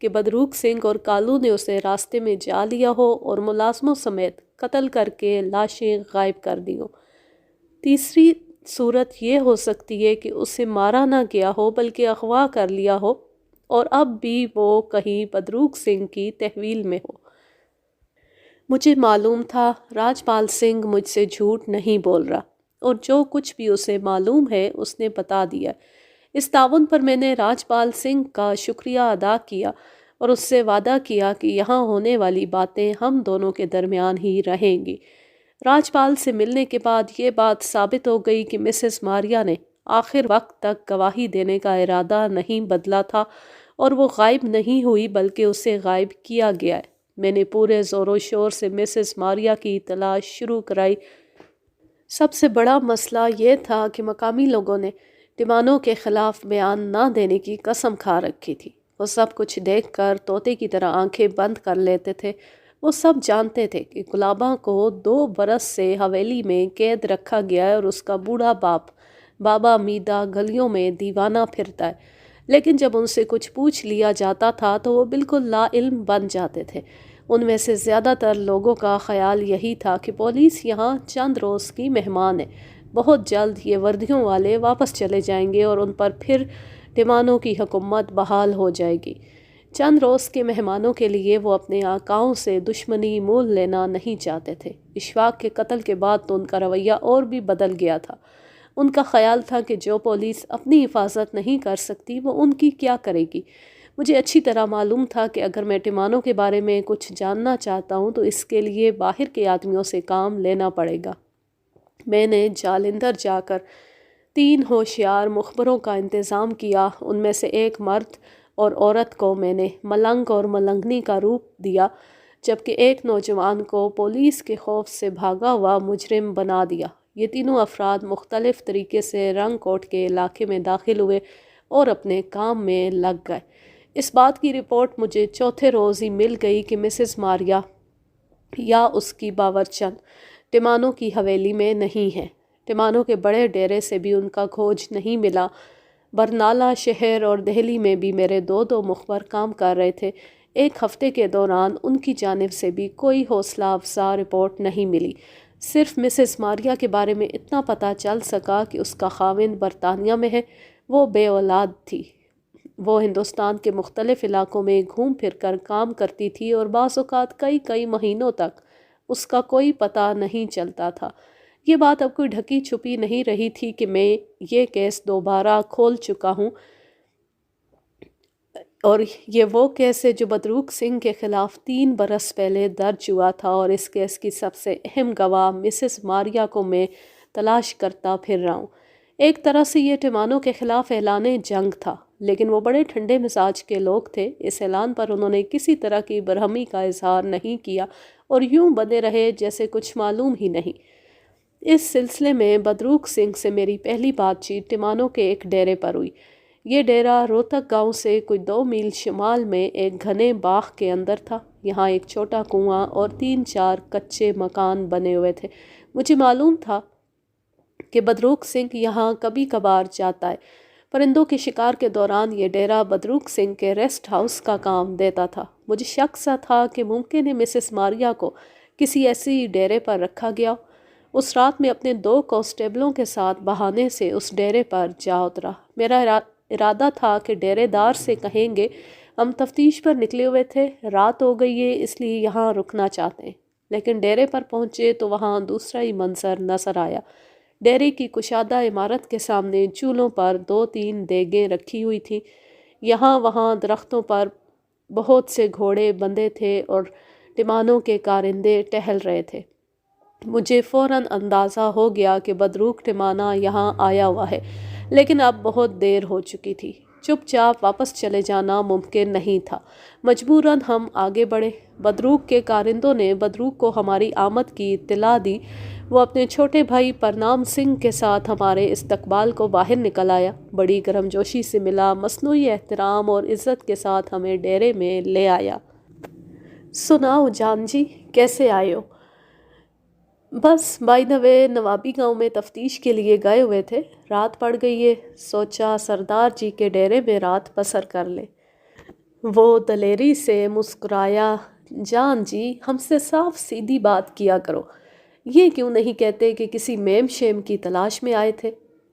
کہ بدروق سنگھ اور کالو نے اسے راستے میں جا لیا ہو اور ملازموں سمیت قتل کر کے لاشیں غائب کر دی ہوں۔ تیسری صورت یہ ہو سکتی ہے کہ اسے مارا نہ گیا ہو بلکہ اغوا کر لیا ہو اور اب بھی وہ کہیں بدروق سنگھ کی تحویل میں ہو۔ مجھے معلوم تھا راجپال سنگھ مجھ سے جھوٹ نہیں بول رہا اور جو کچھ بھی اسے معلوم ہے اس نے بتا دیا۔ اس تعاون پر میں نے راجپال سنگھ کا شکریہ ادا کیا اور اس سے وعدہ کیا کہ یہاں ہونے والی باتیں ہم دونوں کے درمیان ہی رہیں گی۔ راجپال سے ملنے کے بعد یہ بات ثابت ہو گئی کہ مسز ماریا نے آخر وقت تک گواہی دینے کا ارادہ نہیں بدلا تھا اور وہ غائب نہیں ہوئی بلکہ اسے غائب کیا گیا ہے۔ میں نے پورے زور و شور سے مسز ماریا کی تلاش شروع کرائی۔ سب سے بڑا مسئلہ یہ تھا کہ مقامی لوگوں نے ٹمانو کے خلاف بیان نہ دینے کی قسم کھا رکھی تھی۔ وہ سب کچھ دیکھ کر طوطے کی طرح آنکھیں بند کر لیتے تھے۔ وہ سب جانتے تھے کہ گلاباں کو 2 برس سے حویلی میں قید رکھا گیا ہے اور اس کا بوڑھا باپ بابا میدہ گلیوں میں دیوانہ پھرتا ہے، لیکن جب ان سے کچھ پوچھ لیا جاتا تھا تو وہ بالکل لا علم بن جاتے تھے۔ ان میں سے زیادہ تر لوگوں کا خیال یہی تھا کہ پولیس یہاں چند روز کی مہمان ہے، بہت جلد یہ وردیوں والے واپس چلے جائیں گے اور ان پر پھر ٹمانو کی حکومت بحال ہو جائے گی۔ چند روز کے مہمانوں کے لیے وہ اپنے آقاؤں سے دشمنی مول لینا نہیں چاہتے تھے۔ اشفاق کے قتل کے بعد تو ان کا رویہ اور بھی بدل گیا تھا۔ ان کا خیال تھا کہ جو پولیس اپنی حفاظت نہیں کر سکتی وہ ان کی کیا کرے گی۔ مجھے اچھی طرح معلوم تھا کہ اگر میں ٹمانو کے بارے میں کچھ جاننا چاہتا ہوں تو اس کے لیے باہر کے آدمیوں سے کام لینا پڑے گا۔ میں نے جالندھر جا کر 3 ہوشیار مخبروں کا انتظام کیا۔ ان میں سے ایک مرد اور عورت کو میں نے ملنگ اور ملنگنی کا روپ دیا، جبکہ ایک نوجوان کو پولیس کے خوف سے بھاگا ہوا مجرم بنا دیا۔ یہ تینوں افراد مختلف طریقے سے رنگ کوٹ کے علاقے میں داخل ہوئے اور اپنے کام میں لگ گئے۔ اس بات کی رپورٹ مجھے چوتھے روز ہی مل گئی کہ مسز ماریا یا اس کی باورچن ٹمانو کی حویلی میں نہیں ہے۔ ٹمانو کے بڑے ڈیرے سے بھی ان کا کھوج نہیں ملا۔ برنالہ شہر اور دہلی میں بھی میرے 2 مخبر کام کر رہے تھے۔ ایک ہفتے کے دوران ان کی جانب سے بھی کوئی حوصلہ افزا رپورٹ نہیں ملی۔ صرف مسز ماریا کے بارے میں اتنا پتہ چل سکا کہ اس کا خاوند برطانیہ میں ہے۔ وہ بے اولاد تھی۔ وہ ہندوستان کے مختلف علاقوں میں گھوم پھر کر کام کرتی تھی اور بعض اوقات کئی مہینوں تک اس کا کوئی پتہ نہیں چلتا تھا۔ یہ بات اب کوئی ڈھکی چھپی نہیں رہی تھی کہ میں یہ کیس دوبارہ کھول چکا ہوں، اور یہ وہ کیس ہے جو بدروق سنگھ کے خلاف 3 برس پہلے درج ہوا تھا، اور اس کیس کی سب سے اہم گواہ مسز ماریا کو میں تلاش کرتا پھر رہا ہوں۔ ایک طرح سے یہ ٹمانو کے خلاف اعلان جنگ تھا، لیکن وہ بڑے ٹھنڈے مزاج کے لوگ تھے۔ اس اعلان پر انہوں نے کسی طرح کی برہمی کا اظہار نہیں کیا اور یوں بنے رہے جیسے کچھ معلوم ہی نہیں۔ اس سلسلے میں بدروق سنگھ سے میری پہلی بات چیت ٹمانو کے ایک ڈیرے پر ہوئی۔ یہ ڈیرہ روہتک گاؤں سے کوئی 2 میل شمال میں ایک گھنے باغ کے اندر تھا۔ یہاں ایک چھوٹا کنواں اور 3-4 کچے مکان بنے ہوئے تھے۔ مجھے معلوم تھا کہ بدروق سنگھ یہاں کبھی کبھار جاتا ہے۔ پرندوں کے شکار کے دوران یہ ڈیرہ بدروق سنگھ کے ریسٹ ہاؤس کا کام دیتا تھا۔ مجھے شک سا تھا کہ ممکن ہے مسز ماریا کو کسی ایسی ڈیرے پر رکھا گیا۔ اس رات میں اپنے 2 کانسٹیبلوں کے ساتھ بہانے سے اس ڈیرے پر جا اترا۔ میرا ارادہ تھا کہ ڈیرے دار سے کہیں گے ہم تفتیش پر نکلے ہوئے تھے، رات ہو گئی ہے اس لیے یہاں رکنا چاہتے ہیں، لیکن ڈیرے پر پہنچے تو وہاں دوسرا ہی منظر نظر آیا۔ ڈیرے کی کشادہ عمارت کے سامنے چولہوں پر 2-3 دیگیں رکھی ہوئی تھیں۔ یہاں وہاں درختوں پر بہت سے گھوڑے بندھے تھے اور ٹمانو کے کارندے ٹہل رہے تھے۔ مجھے فوراً اندازہ ہو گیا کہ بدروق ٹمانہ یہاں آیا ہوا ہے، لیکن اب بہت دیر ہو چکی تھی۔ چپ چاپ واپس چلے جانا ممکن نہیں تھا۔ مجبوراً ہم آگے بڑھے۔ بدروق کے کارندوں نے بدروق کو ہماری آمد کی اطلاع دی۔ وہ اپنے چھوٹے بھائی پرنام سنگھ کے ساتھ ہمارے استقبال کو باہر نکل آیا، بڑی گرم جوشی سے ملا، مصنوعی احترام اور عزت کے ساتھ ہمیں ڈیرے میں لے آیا۔ سناؤ جان جی، کیسے آئے ہو؟ بس بائی دا وے نوابی گاؤں میں تفتیش کے لیے گئے ہوئے تھے، رات پڑ گئی ہے، سوچا سردار جی کے ڈیرے میں رات بسر کر لیں۔ وہ دلیری سے مسکرایا، جان جی ہم سے صاف سیدھی بات کیا کرو، یہ کیوں نہیں کہتے کہ کسی میم شیم کی تلاش میں آئے تھے؟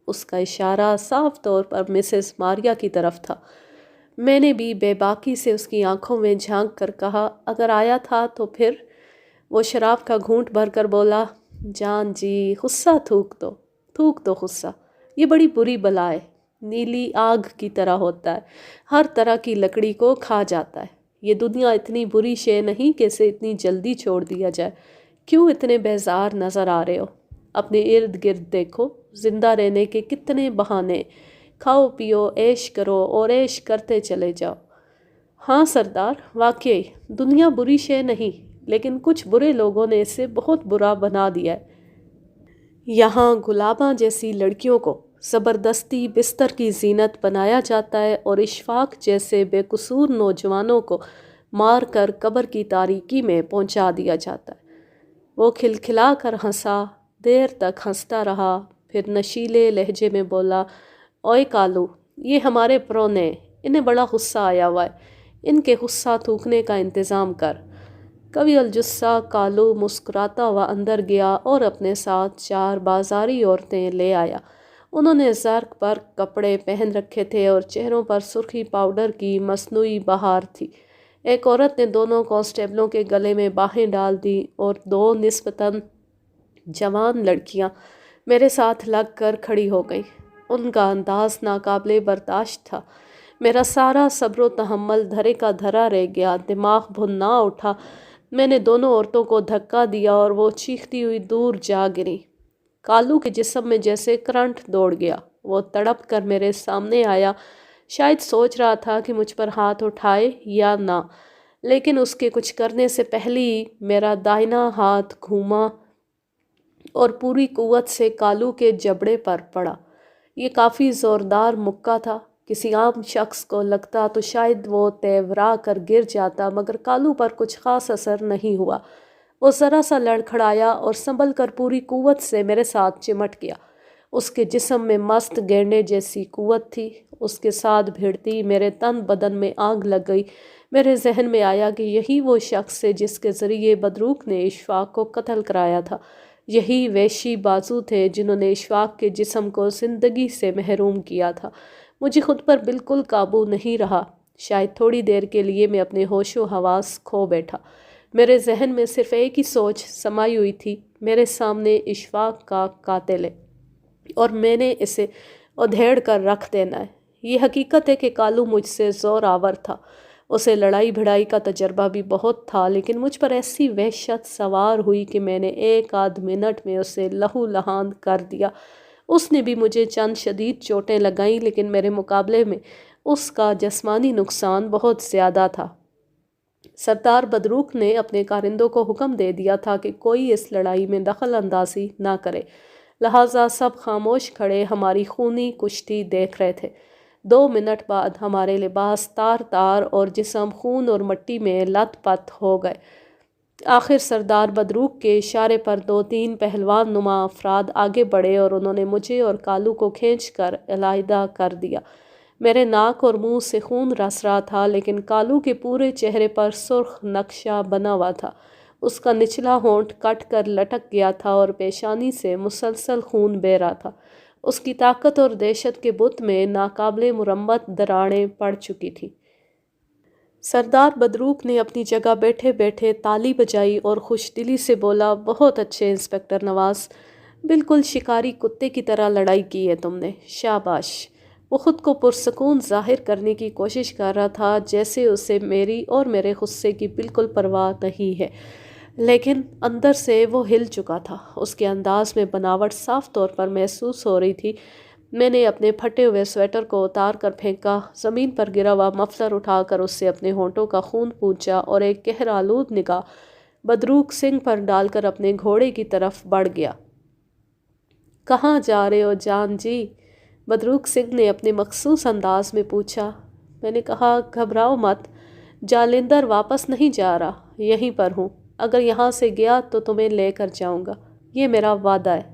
اس کا اشارہ صاف طور پر مسز ماریا کی طرف تھا۔ میں نے بھی بے باکی سے اس کی آنکھوں میں جھانک کر کہا، اگر آیا تھا تو پھر؟ وہ شراب کا گھونٹ بھر کر بولا، جان جی غصہ تھوک دو غصہ، یہ بڑی بری بلا ہے، نیلی آگ کی طرح ہوتا ہے، ہر طرح کی لکڑی کو کھا جاتا ہے۔ یہ دنیا اتنی بری شے نہیں کہ اسے اتنی جلدی چھوڑ دیا جائے۔ کیوں اتنے بیزار نظر آ رہے ہو؟ اپنے ارد گرد دیکھو، زندہ رہنے کے کتنے بہانے، کھاؤ پیو عیش کرو اور عیش کرتے چلے جاؤ۔ ہاں سردار، واقعی دنیا بری شے نہیں، لیکن کچھ برے لوگوں نے اسے بہت برا بنا دیا ہے۔ یہاں گلاباں جیسی لڑکیوں کو زبردستی بستر کی زینت بنایا جاتا ہے اور اشفاق جیسے بے قصور نوجوانوں کو مار کر قبر کی تاریکی میں پہنچا دیا جاتا ہے۔ وہ کھلکھلا کر ہنسا، دیر تک ہنستا رہا، پھر نشیلے لہجے میں بولا، اوئے کالو، یہ ہمارے پرونے، انہیں بڑا غصہ آیا ہوا ہے، ان کے غصہ تھوکنے کا انتظام کر۔ کبھی الجثہ کالو مسکراتا ہوا اندر گیا اور اپنے ساتھ 4 بازاری عورتیں لے آیا۔ انہوں نے زرق برق کپڑے پہن رکھے تھے اور چہروں پر سرخی پاؤڈر کی مصنوعی بہار تھی۔ ایک عورت نے دونوں کانسٹیبلوں کے گلے میں باہیں ڈال دیں اور 2 نسبتاً جوان لڑکیاں میرے ساتھ لگ کر کھڑی ہو گئیں۔ ان کا انداز ناقابل برداشت تھا۔ میرا سارا صبر و تحمل دھرے کا دھرا رہ گیا، دماغ بھنا اٹھا۔ میں نے دونوں عورتوں کو دھکا دیا اور وہ چیختی ہوئی دور جا گریں۔ کالو کے جسم میں جیسے کرنٹ دوڑ گیا۔ وہ تڑپ کر میرے سامنے آیا، شاید سوچ رہا تھا کہ مجھ پر ہاتھ اٹھائے یا نہ، لیکن اس کے کچھ کرنے سے پہلے ہی میرا دائنا ہاتھ گھوما اور پوری قوت سے کالو کے جبڑے پر پڑا۔ یہ کافی زوردار مکہ تھا۔ کسی عام شخص کو لگتا تو شاید وہ تیورا کر گر جاتا، مگر کالو پر کچھ خاص اثر نہیں ہوا۔ وہ ذرا سا لڑکھڑایا اور سنبھل کر پوری قوت سے میرے ساتھ چمٹ گیا۔ اس کے جسم میں مست گینڈے جیسی قوت تھی۔ اس کے ساتھ بھیڑتی میرے تن بدن میں آگ لگ گئی۔ میرے ذہن میں آیا کہ یہی وہ شخص ہے جس کے ذریعے بدروق نے اشفاق کو قتل کرایا تھا۔ یہی وحشی بازو تھے جنہوں نے اشفاق کے جسم کو زندگی سے محروم کیا تھا۔ مجھے خود پر بالکل قابو نہیں رہا۔ شاید تھوڑی دیر کے لیے میں اپنے ہوش و حواس کھو بیٹھا۔ میرے ذہن میں صرف ایک ہی سوچ سمائی ہوئی تھی، میرے سامنے اشفاق کا قاتل ہے اور میں نے اسے ادھیڑ کر رکھ دینا ہے۔ یہ حقیقت ہے کہ کالو مجھ سے زور آور تھا۔ اسے لڑائی بھڑائی کا تجربہ بھی بہت تھا، لیکن مجھ پر ایسی وحشت سوار ہوئی کہ میں نے 1 آدھ منٹ میں اسے لہو لہان کر دیا۔ اس نے بھی مجھے چند شدید چوٹیں لگائیں، لیکن میرے مقابلے میں اس کا جسمانی نقصان بہت زیادہ تھا۔ سردار بدروق نے اپنے کارندوں کو حکم دے دیا تھا کہ کوئی اس لڑائی میں دخل اندازی نہ کرے، لہٰذا سب خاموش کھڑے ہماری خونی کشتی دیکھ رہے تھے۔ 2 منٹ بعد ہمارے لباس تار تار اور جسم خون اور مٹی میں لت پت ہو گئے۔ آخر سردار بدروق کے اشارے پر 2-3 پہلوان نما افراد آگے بڑھے اور انہوں نے مجھے اور کالو کو کھینچ کر علیحدہ کر دیا۔ میرے ناک اور منہ سے خون رس رہا تھا، لیکن کالو کے پورے چہرے پر سرخ نقشہ بنا ہوا تھا۔ اس کا نچلا ہونٹ کٹ کر لٹک گیا تھا اور پیشانی سے مسلسل خون بہہ رہا تھا۔ اس کی طاقت اور دہشت کے بت میں ناقابل مرمت دراڑیں پڑ چکی تھیں۔ سردار بدروق نے اپنی جگہ بیٹھے بیٹھے تالی بجائی اور خوش دلی سے بولا، بہت اچھے انسپکٹر نواز، بالکل شکاری کتے کی طرح لڑائی کی ہے تم نے، شاباش۔ وہ خود کو پرسکون ظاہر کرنے کی کوشش کر رہا تھا، جیسے اسے میری اور میرے غصے کی بالکل پرواہ نہیں ہے، لیکن اندر سے وہ ہل چکا تھا۔ اس کے انداز میں بناوٹ صاف طور پر محسوس ہو رہی تھی۔ میں نے اپنے پھٹے ہوئے سویٹر کو اتار کر پھینکا، زمین پر گرا ہوا مفلر اٹھا کر اس سے اپنے ہونٹوں کا خون پونچھا اور ایک قہر آلود نگاہ بدروق سنگھ پر ڈال کر اپنے گھوڑے کی طرف بڑھ گیا۔ کہاں جا رہے ہو جان جی؟ بدروق سنگھ نے اپنے مخصوص انداز میں پوچھا۔ میں نے کہا، گھبراؤ مت، جالندھر واپس نہیں جا رہا، یہیں پر ہوں۔ اگر یہاں سے گیا تو تمہیں لے کر جاؤں گا، یہ میرا وعدہ ہے۔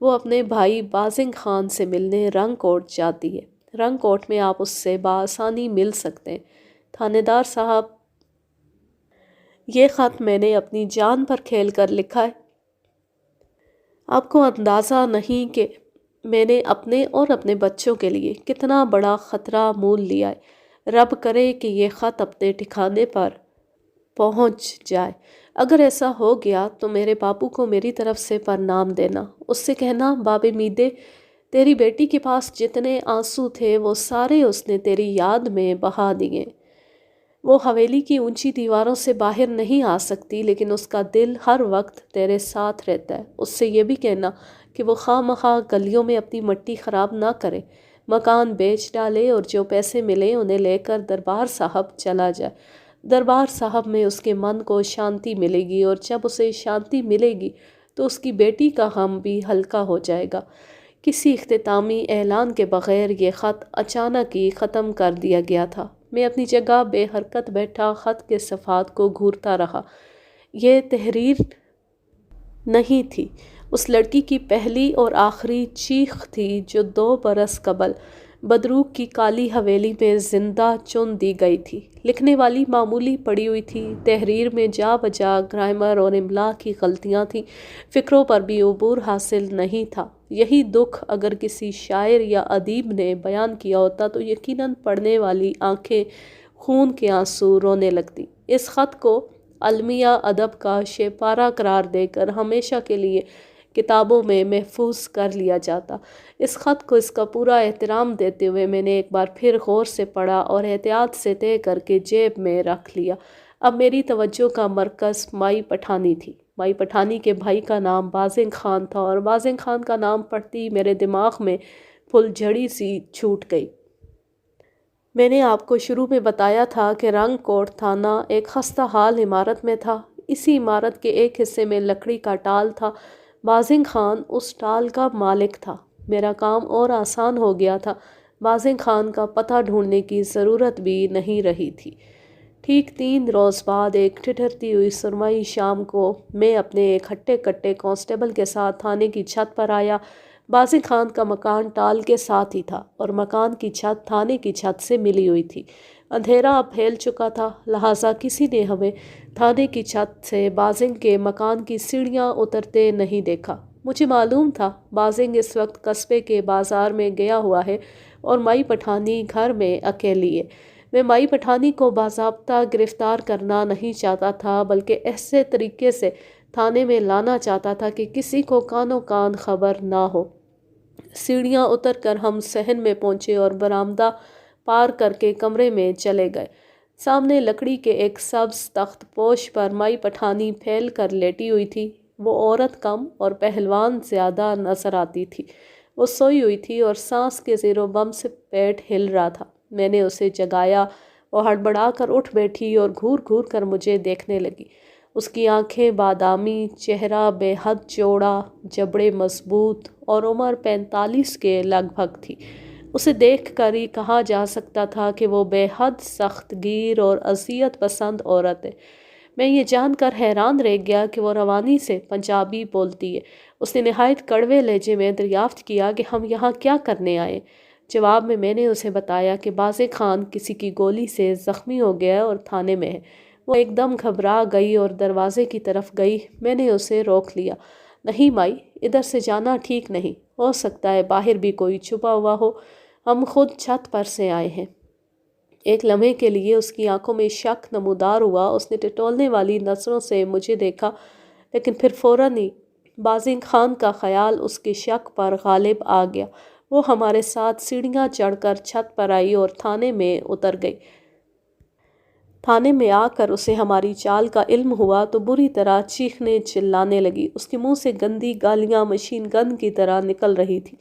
وہ اپنے بھائی بازنگ خان سے ملنے رنگ کوٹ جاتی ہے۔ رنگ کوٹ میں آپ اس سے بآسانی مل سکتے ہیں۔ تھانے دار صاحب، یہ خط میں نے اپنی جان پر کھیل کر لکھا ہے۔ آپ کو اندازہ نہیں کہ میں نے اپنے اور اپنے بچوں کے لیے کتنا بڑا خطرہ مول لیا ہے۔ رب کرے کہ یہ خط اپنے ٹھکانے پر پہنچ جائے۔ اگر ایسا ہو گیا تو میرے باپو کو میری طرف سے پرنام دینا۔ اس سے کہنا، بابے میدے، تیری بیٹی کے پاس جتنے آنسو تھے وہ سارے اس نے تیری یاد میں بہا دیے۔ وہ حویلی کی اونچی دیواروں سے باہر نہیں آ سکتی، لیکن اس کا دل ہر وقت تیرے ساتھ رہتا ہے۔ اس سے یہ بھی کہنا کہ وہ خواہ مخواہ گلیوں میں اپنی مٹی خراب نہ کرے، مکان بیچ ڈالے اور جو پیسے ملے انہیں لے کر دربار صاحب چلا جائے۔ دربار صاحب میں اس کے من کو شانتی ملے گی، اور جب اسے شانتی ملے گی تو اس کی بیٹی کا غم بھی ہلکا ہو جائے گا۔ کسی اختتامی اعلان کے بغیر یہ خط اچانک ہی ختم کر دیا گیا تھا۔ میں اپنی جگہ بے حرکت بیٹھا خط کے صفحات کو گھورتا رہا۔ یہ تحریر نہیں تھی، اس لڑکی کی پہلی اور آخری چیخ تھی جو 2 برس قبل بدروگ کی کالی حویلی میں زندہ چن دی گئی تھی۔ لکھنے والی معمولی پڑی ہوئی تھی، تحریر میں جا بجا گرامر اور املا کی غلطیاں تھیں، فقروں پر بھی عبور حاصل نہیں تھا۔ یہی دکھ اگر کسی شاعر یا ادیب نے بیان کیا ہوتا تو یقیناً پڑھنے والی آنکھیں خون کے آنسو رونے لگتی۔ اس خط کو المیہ ادب کا شہ پارہ قرار دے کر ہمیشہ کے لیے کتابوں میں محفوظ کر لیا جاتا۔ اس خط کو اس کا پورا احترام دیتے ہوئے میں نے ایک بار پھر غور سے پڑھا اور احتیاط سے طے کر کے جیب میں رکھ لیا۔ اب میری توجہ کا مرکز مائی پٹھانی تھی۔ مائی پٹھانی کے بھائی کا نام بازنگ خان تھا، اور بازنگ خان کا نام پڑھتے ہی میرے دماغ میں پھل جھڑی سی چھوٹ گئی۔ میں نے آپ کو شروع میں بتایا تھا کہ رنگ کوٹ تھانہ ایک خستہ حال عمارت میں تھا۔ اسی عمارت کے ایک حصے میں لکڑی کا ٹال تھا۔ بازنگ خان اس ٹال کا مالک تھا۔ میرا کام اور آسان ہو گیا تھا۔ بازنگ خان کا پتہ ڈھونڈنے کی ضرورت بھی نہیں رہی تھی۔ ٹھیک 3 روز بعد ایک ٹھٹھرتی ہوئی سرمئی شام کو میں اپنے ایک ہٹے کٹے کانسٹیبل کے ساتھ تھانے کی چھت پر آیا۔ بازنگ خان کا مکان ٹال کے ساتھ ہی تھا، اور مکان کی چھت تھانے کی چھت سے ملی ہوئی تھی۔ اندھیرا اب پھیل چکا تھا، لہٰذا کسی نے ہمیں تھانے کی چھت سے بازنگ کے مکان کی سیڑھیاں اترتے نہیں دیکھا۔ مجھے معلوم تھا بازنگ اس وقت قصبے کے بازار میں گیا ہوا ہے اور مائی پٹھانی گھر میں اکیلی ہے۔ میں مائی پٹھانی کو باضابطہ گرفتار کرنا نہیں چاہتا تھا، بلکہ ایسے طریقے سے تھانے میں لانا چاہتا تھا کہ کسی کو کانوں کان خبر نہ ہو۔ سیڑھیاں اتر کر ہم صحن میں پہنچے اور برآمدہ پار کر کے کمرے میں چلے گئے۔ سامنے لکڑی کے ایک سبز تخت پوش پر مائی پٹھانی پھیل کر لیٹی ہوئی تھی۔ وہ عورت کم اور پہلوان زیادہ نظر آتی تھی۔ وہ سوئی ہوئی تھی اور سانس کے زیر و بم سے پیٹ ہل رہا تھا۔ میں نے اسے جگایا۔ وہ ہڑبڑا کر اٹھ بیٹھی اور گھور گھور کر مجھے دیکھنے لگی۔ اس کی آنکھیں بادامی، چہرہ بے حد چوڑا، جبڑے مضبوط، اور عمر 45 کے لگ بھگ تھی۔ اسے دیکھ کر ہی کہا جا سکتا تھا کہ وہ بے حد سخت گیر اور اذیت پسند عورت ہے۔ میں یہ جان کر حیران رہ گیا کہ وہ روانی سے پنجابی بولتی ہے۔ اس نے نہایت کڑوے لہجے میں دریافت کیا کہ ہم یہاں کیا کرنے آئے۔ جواب میں نے اسے بتایا کہ بازنگ خان کسی کی گولی سے زخمی ہو گیا ہے اور تھانے میں ہے۔ وہ ایک دم گھبرا گئی اور دروازے کی طرف گئی۔ میں نے اسے روک لیا۔ نہیں مائی، ادھر سے جانا ٹھیک نہیں، ہو سکتا ہے باہر بھی کوئی چھپا ہوا ہو، ہم خود چھت پر سے آئے ہیں۔ ایک لمحے کے لیے اس کی آنکھوں میں شک نمودار ہوا۔ اس نے ٹٹولنے والی نظروں سے مجھے دیکھا، لیکن پھر فوراً ہی بازنگ خان کا خیال اس کے شک پر غالب آ گیا۔ وہ ہمارے ساتھ سیڑھیاں چڑھ کر چھت پر آئی اور تھانے میں اتر گئی۔ تھانے میں آ کر اسے ہماری چال کا علم ہوا تو بری طرح چیخنے چلانے لگی۔ اس کے منہ سے گندی گالیاں مشین گن کی طرح نکل رہی تھیں۔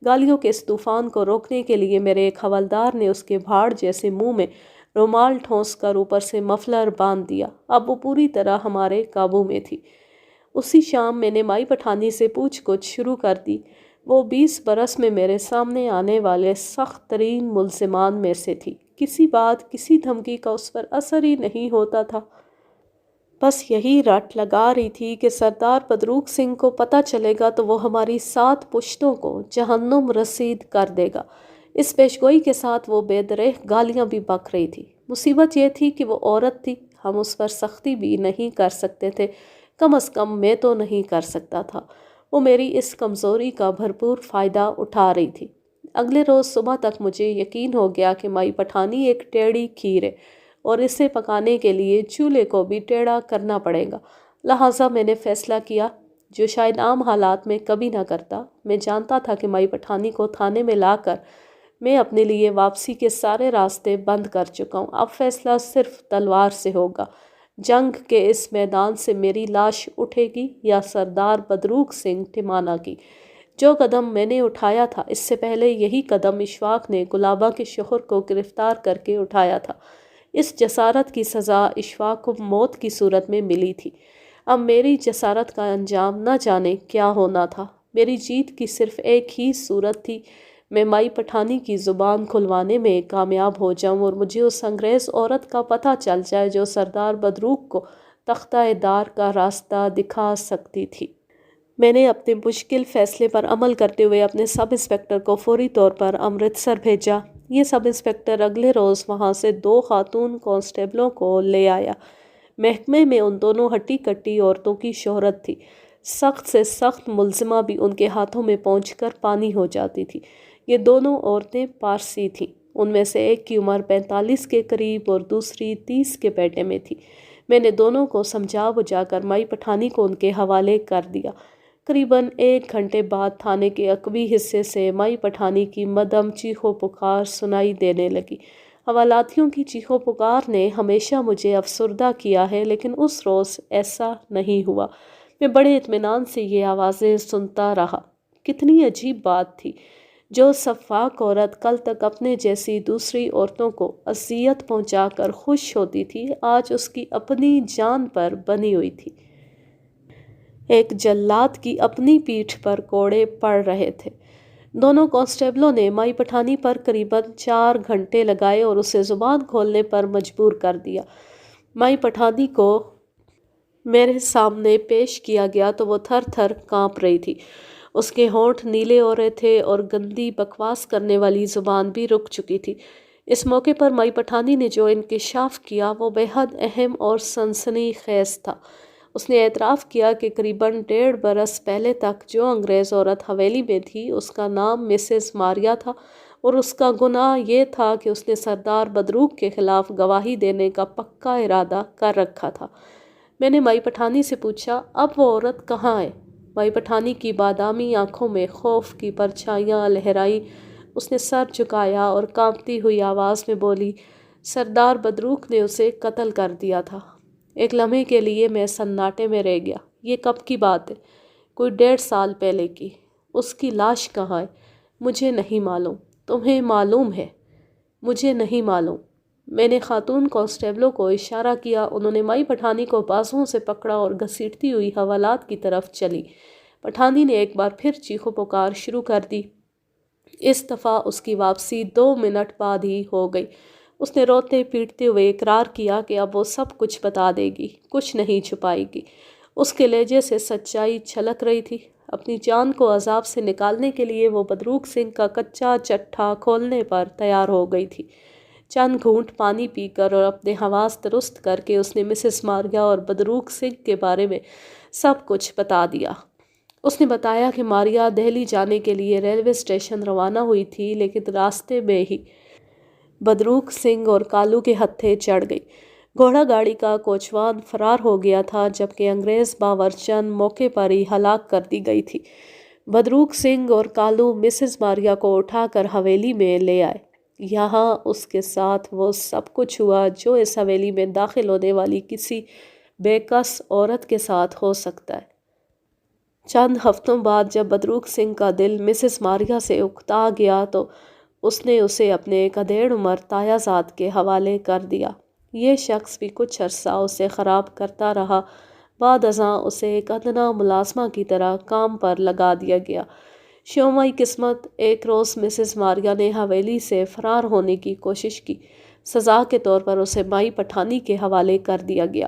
گالیوں کے اس طوفان کو روکنے کے لیے میرے ایک حوالدار نے اس کے بھاڑ جیسے منہ میں رومال ٹھونس کر اوپر سے مفلر باندھ دیا۔ اب وہ پوری طرح ہمارے قابو میں تھی۔ اسی شام میں نے مائی پٹھانی سے پوچھ گچھ شروع کر دی۔ وہ 20 برس میں میرے سامنے آنے والے سخت ترین ملزمان میں سے تھی۔ کسی بات، کسی دھمکی کا اس پر اثر ہی نہیں ہوتا تھا۔ بس یہی رٹ لگا رہی تھی کہ سردار بدروق سنگھ کو پتہ چلے گا تو وہ ہماری 7 پشتوں کو جہنم رسید کر دے گا۔ اس پیشگوئی کے ساتھ وہ بے درہ گالیاں بھی بک رہی تھی۔ مصیبت یہ تھی کہ وہ عورت تھی، ہم اس پر سختی بھی نہیں کر سکتے تھے، کم از کم میں تو نہیں کر سکتا تھا۔ وہ میری اس کمزوری کا بھرپور فائدہ اٹھا رہی تھی۔ اگلے روز صبح تک مجھے یقین ہو گیا کہ مائی پٹھانی ایک ٹیڑھی کھیر ہے اور اسے پکانے کے لیے چولہے کو بھی ٹیڑھا کرنا پڑے گا۔ لہٰذا میں نے فیصلہ کیا، جو شاید عام حالات میں کبھی نہ کرتا۔ میں جانتا تھا کہ مائی پٹھانی کو تھانے میں لا کر میں اپنے لیے واپسی کے سارے راستے بند کر چکا ہوں۔ اب فیصلہ صرف تلوار سے ہوگا۔ جنگ کے اس میدان سے میری لاش اٹھے گی یا سردار بدروق سنگھ ٹھمانہ کی۔ جو قدم میں نے اٹھایا تھا، اس سے پہلے یہی قدم اشفاق نے گلابہ کے شوہر کو گرفتار کر کے اٹھایا تھا۔ اس جسارت کی سزا اشفاق کو موت کی صورت میں ملی تھی۔ اب میری جسارت کا انجام نہ جانے کیا ہونا تھا۔ میری جیت کی صرف ایک ہی صورت تھی، میں مائی پٹھانی کی زبان کھلوانے میں کامیاب ہو جاؤں اور مجھے اس انگریز عورت کا پتہ چل جائے جو سردار بدروق کو تختہ دار کا راستہ دکھا سکتی تھی۔ میں نے اپنے مشکل فیصلے پر عمل کرتے ہوئے اپنے سب انسپکٹر کو فوری طور پر امرتسر بھیجا۔ یہ سب انسپکٹر اگلے روز وہاں سے 2 خاتون کانسٹیبلوں کو لے آیا۔ محکمے میں ان دونوں ہٹی کٹی عورتوں کی شہرت تھی۔ سخت سے سخت ملزمہ بھی ان کے ہاتھوں میں پہنچ کر پانی ہو جاتی تھی۔ یہ دونوں عورتیں پارسی تھیں۔ ان میں سے ایک کی عمر 45 کے قریب اور دوسری 30 کے پیٹے میں تھی۔ میں نے دونوں کو سمجھا بجھا کر مائی پٹھانی کو ان کے حوالے کر دیا۔ قریباً 1 گھنٹے بعد تھانے کے عقبی حصے سے مائی پٹھانی کی مدھم چیخو پکار سنائی دینے لگی۔ حوالاتیوں کی چیخو پکار نے ہمیشہ مجھے افسردہ کیا ہے، لیکن اس روز ایسا نہیں ہوا۔ میں بڑے اطمینان سے یہ آوازیں سنتا رہا۔ کتنی عجیب بات تھی، جو سفاک عورت کل تک اپنے جیسی دوسری عورتوں کو اذیت پہنچا کر خوش ہوتی تھی، آج اس کی اپنی جان پر بنی ہوئی تھی۔ ایک جلاد کی اپنی پیٹھ پر کوڑے پڑ رہے تھے۔ دونوں کانسٹیبلوں نے مائی پٹھانی پر قریباً 4 گھنٹے لگائے اور اسے زبان کھولنے پر مجبور کر دیا۔ مائی پٹھانی کو میرے سامنے پیش کیا گیا تو وہ تھر تھر کانپ رہی تھی۔ اس کے ہونٹ نیلے ہو رہے تھے اور گندی بکواس کرنے والی زبان بھی رک چکی تھی۔ اس موقع پر مائی پٹھانی نے جو انکشاف کیا وہ بے حد اہم اور سنسنی خیز تھا۔ اس نے اعتراف کیا کہ قریباً 1.5 برس پہلے تک جو انگریز عورت حویلی میں تھی اس کا نام مسز ماریا تھا، اور اس کا گناہ یہ تھا کہ اس نے سردار بدروق کے خلاف گواہی دینے کا پکا ارادہ کر رکھا تھا۔ میں نے مائی پٹھانی سے پوچھا، اب وہ عورت کہاں ہے؟ مائی پٹھانی کی بادامی آنکھوں میں خوف کی پرچھائیاں لہرائیں۔ اس نے سر جھکایا اور کانپتی ہوئی آواز میں بولی، سردار بدروق نے اسے قتل کر دیا تھا۔ ایک لمحے کے لیے میں سناٹے میں رہ گیا۔ یہ کب کی بات ہے؟ کوئی 1.5 سال پہلے کی۔ اس کی لاش کہاں ہے؟ مجھے نہیں معلوم۔ تمہیں معلوم ہے؟ مجھے نہیں معلوم۔ میں نے خاتون کانسٹیبلوں کو اشارہ کیا۔ انہوں نے مائی پٹھانی کو بازوؤں سے پکڑا اور گھسیٹتی ہوئی حوالات کی طرف چلی۔ پٹھانی نے ایک بار پھر چیخو پکار شروع کر دی۔ اس دفعہ اس کی واپسی 2 منٹ بعد ہی ہو گئی۔ اس نے روتے پیٹتے ہوئے اقرار کیا کہ اب وہ سب کچھ بتا دے گی، کچھ نہیں چھپائے گی۔ اس کے لہجے سے سچائی چھلک رہی تھی۔ اپنی جان کو عذاب سے نکالنے کے لیے وہ بدروق سنگھ کا کچا چٹھا کھولنے پر تیار ہو گئی تھی۔ چند گھونٹ پانی پی کر اور اپنے حواس درست کر کے اس نے مسز ماریا اور بدروق سنگھ کے بارے میں سب کچھ بتا دیا۔ اس نے بتایا کہ ماریا دہلی جانے کے لیے ریلوے اسٹیشن روانہ ہوئی تھی، لیکن راستے میں ہی بدروق سنگھ اور کالو کے ہتھے چڑھ گئی۔ گھوڑا گاڑی کا کوچوان فرار ہو گیا تھا، جبکہ انگریز باورچن موقع پر ہی ہلاک کر دی گئی تھی۔ بدروق سنگھ اور کالو مسز ماریا کو اٹھا کر حویلی میں لے آئے۔ یہاں اس کے ساتھ وہ سب کچھ ہوا جو اس حویلی میں داخل ہونے والی کسی بے کس عورت کے ساتھ ہو سکتا ہے۔ چند ہفتوں بعد جب بدروق سنگھ کا دل مسز ماریا سے اکتا گیا تو اس نے اسے اپنے ایک 1.5 عمر تایا زاد کے حوالے کر دیا۔ یہ شخص بھی کچھ عرصہ اسے خراب کرتا رہا۔ بعد ازاں اسے ایک ادنیٰ ملازمہ کی طرح کام پر لگا دیا گیا۔ شومیہ قسمت، ایک روز مسز ماریا نے حویلی سے فرار ہونے کی کوشش کی۔ سزا کے طور پر اسے مائی پٹھانی کے حوالے کر دیا گیا۔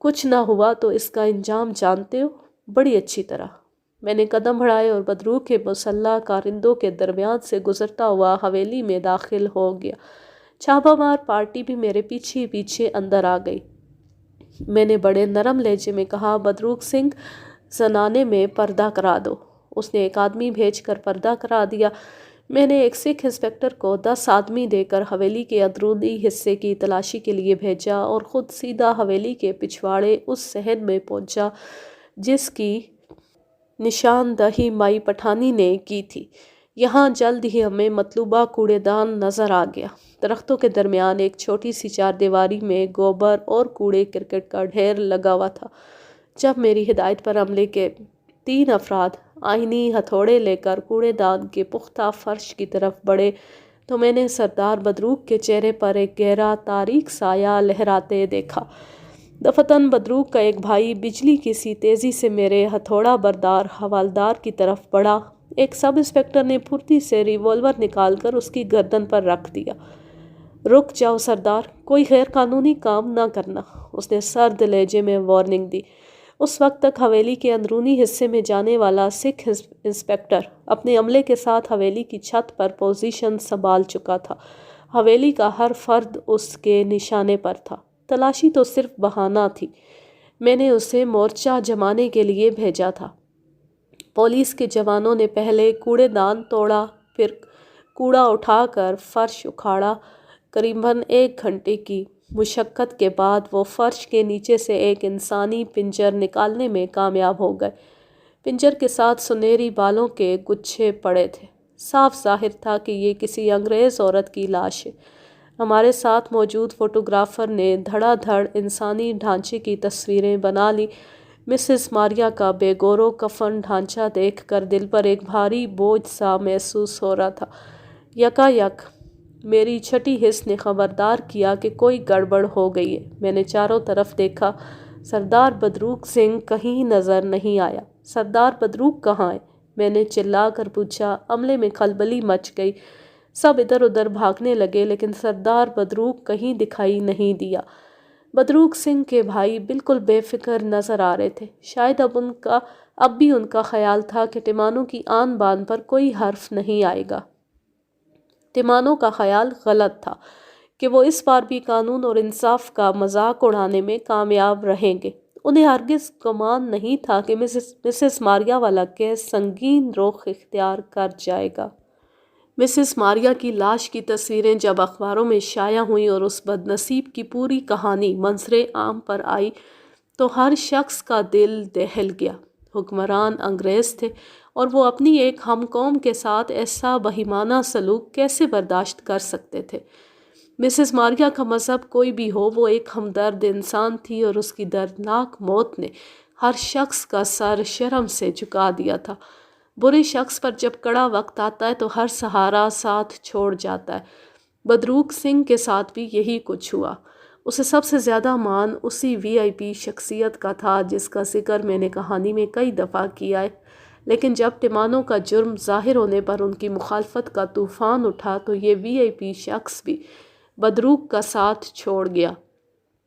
کچھ نہ ہوا تو اس کا انجام جانتے ہو؟ بڑی اچھی طرح۔ میں نے قدم بڑھائے اور بدرو کے مسلح کارندوں کے درمیان سے گزرتا ہوا حویلی میں داخل ہو گیا۔ چھاپا مار پارٹی بھی میرے پیچھے پیچھے اندر آ گئی۔ میں نے بڑے نرم لہجے میں کہا، بدروک سنگھ، زنانے میں پردہ کرا دو۔ اس نے ایک آدمی بھیج کر پردہ کرا دیا۔ میں نے ایک سکھ انسپکٹر کو 10 آدمی دے کر حویلی کے اندرونی حصے کی تلاشی کے لیے بھیجا اور خود سیدھا حویلی کے پچھواڑے اس صحن میں پہنچا جس کی نشاندہی مائی پٹھانی نے کی تھی۔ یہاں جلد ہی ہمیں مطلوبہ کوڑے دان نظر آ گیا۔ درختوں کے درمیان ایک چھوٹی سی 4 دیواری میں گوبر اور کوڑے کرکٹ کا ڈھیر لگا ہوا تھا۔ جب میری ہدایت پر عملے کے 3 افراد آئینی ہتھوڑے لے کر کوڑے دان کے پختہ فرش کی طرف بڑھے تو میں نے سردار بدروک کے چہرے پر ایک گہرا تاریک سایہ لہراتے دیکھا۔ دفتن بدروک کا ایک بھائی بجلی کی سی تیزی سے میرے ہتھوڑا بردار حوالدار کی طرف بڑھا۔ ایک سب انسپکٹر نے پھرتی سے ریوالور نکال کر اس کی گردن پر رکھ دیا۔ رک جاؤ سردار، کوئی غیر قانونی کام نہ کرنا، اس نے سرد لہجے میں وارننگ دی۔ اس وقت تک حویلی کے اندرونی حصے میں جانے والا سکھ انسپکٹر اپنے عملے کے ساتھ حویلی کی چھت پر پوزیشن سنبھال چکا تھا۔ حویلی کا ہر فرد اس کے نشانے پر تھا۔ تلاشی تو صرف بہانہ تھی۔ میں نے اسے مورچہ جمانے کے لیے بھیجا تھا۔ پولیس کے جوانوں نے پہلے کوڑے دان توڑا، پھر کوڑا اٹھا کر فرش اکھاڑا۔ قریباً 1 گھنٹے کی مشقت کے بعد وہ فرش کے نیچے سے ایک انسانی پنجر نکالنے میں کامیاب ہو گئے۔ پنجر کے ساتھ سنہری بالوں کے گچھے پڑے تھے۔ صاف ظاہر تھا کہ یہ کسی انگریز عورت کی لاش ہے۔ ہمارے ساتھ موجود فوٹوگرافر نے دھڑا دھڑ انسانی ڈھانچے کی تصویریں بنا لی۔ مسز ماریا کا بے گور و کفن ڈھانچہ دیکھ کر دل پر ایک بھاری بوجھ سا محسوس ہو رہا تھا۔ یکا یک میری چھٹی حس نے خبردار کیا کہ کوئی گڑبڑ ہو گئی ہے۔ میں نے چاروں طرف دیکھا۔ سردار بدروک سنگھ کہیں نظر نہیں آیا۔ سردار بدروک کہاں ہے؟ میں نے چلا کر پوچھا۔ عملے میں کھلبلی مچ گئی۔ سب ادھر ادھر بھاگنے لگے لیکن سردار بدروک کہیں دکھائی نہیں دیا۔ بدروک سنگھ کے بھائی بالکل بے فکر نظر آ رہے تھے۔ شاید اب بھی ان کا خیال تھا کہ ٹمانوں کی آن بان پر کوئی حرف نہیں آئے گا۔ ٹمانوں کا خیال غلط تھا کہ وہ اس بار بھی قانون اور انصاف کا مذاق اڑانے میں کامیاب رہیں گے۔ انہیں ہرگز گمان نہیں تھا کہ مسز ماریا والا کیس سنگین رخ اختیار کر جائے گا۔ مسز ماریا کی لاش کی تصویریں جب اخباروں میں شائع ہوئیں اور اس بد نصیب کی پوری کہانی منظر عام پر آئی تو ہر شخص کا دل دہل گیا۔ حکمران انگریز تھے اور وہ اپنی ایک ہم قوم کے ساتھ ایسا بہیمانہ سلوک کیسے برداشت کر سکتے تھے؟ مسز ماریا کا مذہب کوئی بھی ہو، وہ ایک ہمدرد انسان تھی اور اس کی دردناک موت نے ہر شخص کا سر شرم سے جھکا دیا تھا۔ برے شخص پر جب کڑا وقت آتا ہے تو ہر سہارا ساتھ چھوڑ جاتا ہے۔ بدروک سنگھ کے ساتھ بھی یہی کچھ ہوا۔ اسے سب سے زیادہ مان اسی VIP شخصیت کا تھا جس کا ذکر میں نے کہانی میں کئی دفعہ کیا ہے، لیکن جب ٹمانوں کا جرم ظاہر ہونے پر ان کی مخالفت کا طوفان اٹھا تو یہ VIP شخص بھی بدروک کا ساتھ چھوڑ گیا،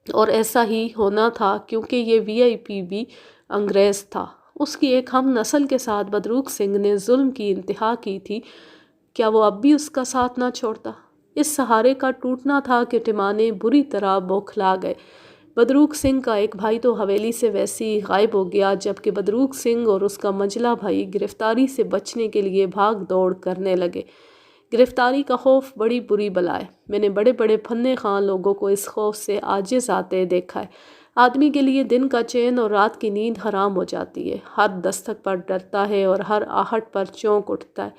اور ایسا ہی ہونا تھا کیونکہ یہ VIP بھی انگریز تھا۔ اس کی ایک ہم نسل کے ساتھ بدروک سنگھ نے ظلم کی انتہا کی تھی، کیا وہ اب بھی اس کا ساتھ نہ چھوڑتا؟ اس سہارے کا ٹوٹنا تھا کہ ٹمانے بری طرح بوکھلا گئے۔ بدروک سنگھ کا ایک بھائی تو حویلی سے ویسے ہی غائب ہو گیا، جبکہ بدروک سنگھ اور اس کا منجلا بھائی گرفتاری سے بچنے کے لیے بھاگ دوڑ کرنے لگے۔ گرفتاری کا خوف بڑی بری بلا ہے۔ میں نے بڑے بڑے پھنے خواہ لوگوں کو اس خوف سے عاجز آتے دیکھا ہے۔ آدمی کے لیے دن کا چین اور رات کی نیند حرام ہو جاتی ہے، ہر دستک پر ڈرتا ہے اور ہر آہٹ پر چونک اٹھتا ہے۔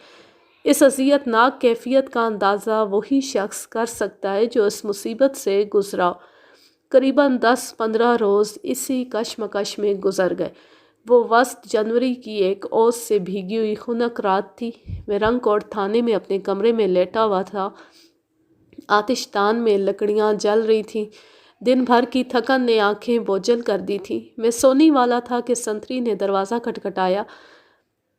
اس اذیت ناک کیفیت کا اندازہ وہی شخص کر سکتا ہے جو اس مصیبت سے گزرا ہو۔ قریباً 10-15 روز اسی کشمکش میں گزر گئے۔ وہ وسط جنوری کی ایک اوس سے بھیگی ہوئی خنک رات تھی۔ میں رنگ کوٹ تھانے میں اپنے کمرے میں لیٹا ہوا تھا۔ آتش دان میں لکڑیاں جل رہی تھیں۔ دن بھر کی تھکن نے آنکھیں بوجھل کر دی تھیں۔ میں سونے والا تھا کہ سنتری نے دروازہ کھٹکھٹایا۔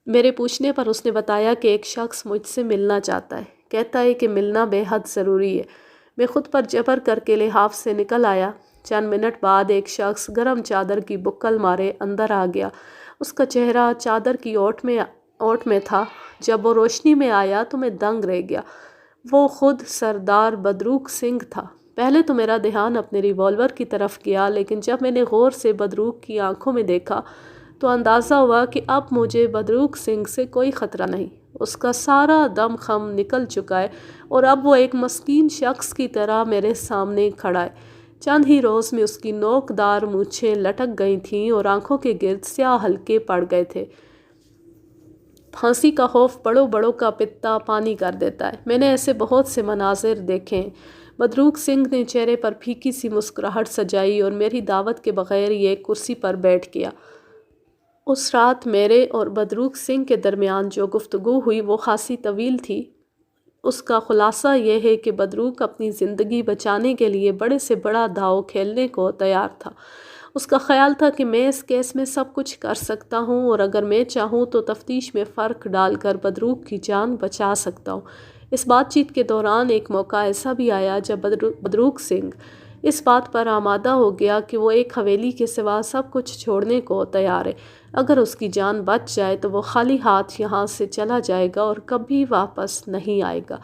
میرے پوچھنے پر اس نے بتایا کہ ایک شخص مجھ سے ملنا چاہتا ہے، کہتا ہے کہ ملنا بے حد ضروری ہے۔ میں خود پر جبر کر کے لحاف سے نکل آیا۔ چند منٹ بعد ایک شخص گرم چادر کی بکل مارے اندر آ گیا۔ اس کا چہرہ چادر کی اوٹ میں تھا۔ جب وہ روشنی میں آیا تو میں دنگ رہ گیا۔ وہ خود سردار بدروق سنگھ تھا۔ پہلے تو میرا دھیان اپنے ریوالور کی طرف گیا، لیکن جب میں نے غور سے بدروق کی آنکھوں میں دیکھا تو اندازہ ہوا کہ اب مجھے بدروق سنگھ سے کوئی خطرہ نہیں۔ اس کا سارا دم خم نکل چکا ہے اور اب وہ ایک مسکین شخص کی طرح میرے سامنے کھڑا ہے۔ چند ہی روز میں اس کی نوک دار مونچھیں لٹک گئی تھیں اور آنکھوں کے گرد سیاہ حلقے پڑ گئے تھے۔ پھانسی کا خوف بڑوں بڑوں کا پتا پانی کر دیتا ہے۔ میں نے ایسے بہت سے مناظر دیکھے ہیں۔ بدروق سنگھ نے چہرے پر پھیکی سی مسکراہٹ سجائی اور میری دعوت کے بغیر ہی ایک کرسی پر بیٹھ گیا۔ اس رات میرے اور بدروق سنگھ کے درمیان جو گفتگو ہوئی وہ خاصی طویل تھی۔ اس کا خلاصہ یہ ہے کہ بدروق اپنی زندگی بچانے کے لیے بڑے سے بڑا داؤ کھیلنے کو تیار تھا۔ اس کا خیال تھا کہ میں اس کیس میں سب کچھ کر سکتا ہوں اور اگر میں چاہوں تو تفتیش میں فرق ڈال کر بدروق کی جان بچا سکتا ہوں۔ اس بات چیت کے دوران ایک موقع ایسا بھی آیا جب بدروق سنگھ اس بات پر آمادہ ہو گیا کہ وہ ایک حویلی کے سوا سب کچھ چھوڑنے کو تیار ہے۔ اگر اس کی جان بچ جائے تو وہ خالی ہاتھ یہاں سے چلا جائے گا اور کبھی واپس نہیں آئے گا۔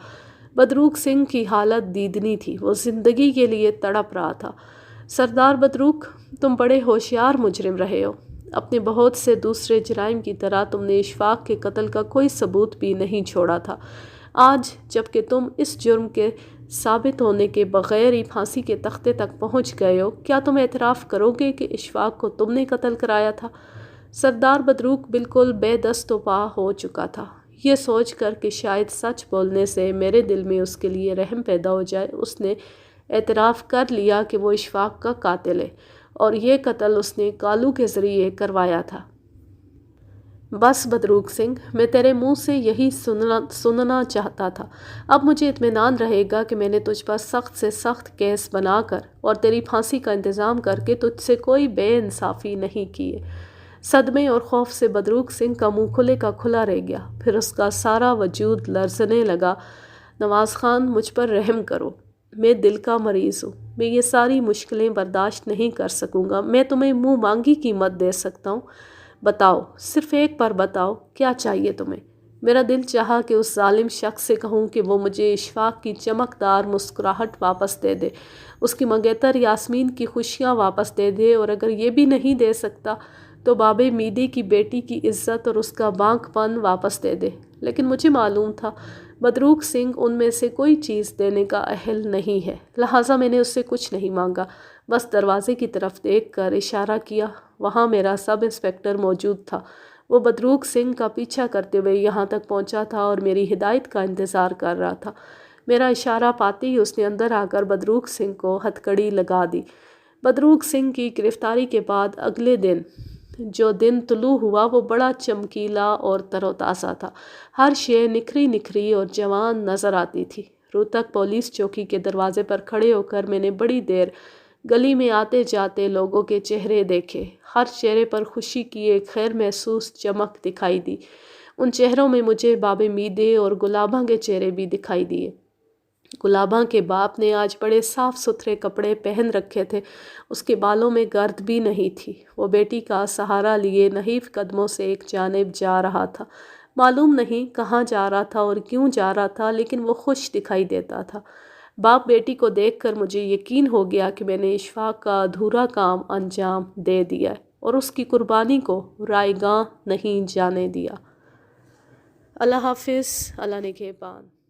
بدروق سنگھ کی حالت دیدنی تھی۔ وہ زندگی کے لیے تڑپ رہا تھا۔ سردار بدروق، تم بڑے ہوشیار مجرم رہے ہو۔ اپنے بہت سے دوسرے جرائم کی طرح تم نے اشفاق کے قتل کا کوئی ثبوت بھی نہیں چھوڑا تھا۔ آج جب کہ تم اس جرم کے ثابت ہونے کے بغیر ہی پھانسی کے تختے تک پہنچ گئے ہو، کیا تم اعتراف کرو گے کہ اشفاق کو تم نے قتل کرایا تھا؟ سردار بدروق بالکل بے دست و پا ہو چکا تھا۔ یہ سوچ کر کہ شاید سچ بولنے سے میرے دل میں اس کے لیے رحم پیدا ہو جائے، اس نے اعتراف کر لیا کہ وہ اشفاق کا قاتل ہے اور یہ قتل اس نے کالو کے ذریعے کروایا تھا۔ بس بدروق سنگھ، میں تیرے منہ سے یہی سننا چاہتا تھا۔ اب مجھے اطمینان رہے گا کہ میں نے تجھ پر سخت سے سخت کیس بنا کر اور تیری پھانسی کا انتظام کر کے تجھ سے کوئی بے انصافی نہیں کی ہے۔ صدمے اور خوف سے بدروق سنگھ کا منہ کھلے کا کھلا رہ گیا۔ پھر اس کا سارا وجود لرزنے لگا۔ نواز خان، مجھ پر رحم کرو۔ میں دل کا مریض ہوں۔ میں یہ ساری مشکلیں برداشت نہیں کر سکوں گا۔ میں تمہیں منہ مانگی قیمت دے سکتا ہوں۔ بتاؤ، صرف ایک بار بتاؤ، کیا چاہیے تمہیں؟ میرا دل چاہا کہ اس ظالم شخص سے کہوں کہ وہ مجھے اشفاق کی چمکدار مسکراہٹ واپس دے دے، اس کی منگیتر یاسمین کی خوشیاں واپس دے دے، اور اگر یہ بھی نہیں دے سکتا تو بابے میدے کی بیٹی کی عزت اور اس کا بانک پن واپس دے دے۔ لیکن مجھے معلوم تھا بدروق سنگھ ان میں سے کوئی چیز دینے کا اہل نہیں ہے، لہٰذا میں نے اس سے کچھ نہیں مانگا، بس دروازے کی طرف دیکھ کر اشارہ کیا۔ وہاں میرا سب انسپکٹر موجود تھا۔ وہ بدروق سنگھ کا پیچھا کرتے ہوئے یہاں تک پہنچا تھا اور میری ہدایت کا انتظار کر رہا تھا۔ میرا اشارہ پاتے ہی اس نے اندر آ کر بدروق سنگھ کو ہتھکڑی لگا دی۔ بدروق سنگھ کی گرفتاری کے بعد اگلے دن جو دن طلوع ہوا وہ بڑا چمکیلا اور تر و تازہ تھا۔ ہر شے نکھری نکھری اور جوان نظر آتی تھی۔ روہتک پولیس چوکی کے دروازے پر کھڑے ہو کر میں نے بڑی دیر گلی میں آتے جاتے لوگوں کے چہرے دیکھے۔ ہر چہرے پر خوشی کی ایک خیر محسوس چمک دکھائی دی۔ ان چہروں میں مجھے بابے میدے اور گلاباں کے چہرے بھی دکھائی دیے۔ گلاباں کے باپ نے آج بڑے صاف ستھرے کپڑے پہن رکھے تھے، اس کے بالوں میں گرد بھی نہیں تھی۔ وہ بیٹی کا سہارا لیے نحیف قدموں سے ایک جانب جا رہا تھا۔ معلوم نہیں کہاں جا رہا تھا اور کیوں جا رہا تھا، لیکن وہ خوش دکھائی دیتا تھا۔ باپ بیٹی کو دیکھ کر مجھے یقین ہو گیا کہ میں نے اشفاق کا ادھورا کام انجام دے دیا ہے اور اس کی قربانی کو رائیگاں نہیں جانے دیا۔ اللہ حافظ، اللہ نگہبان۔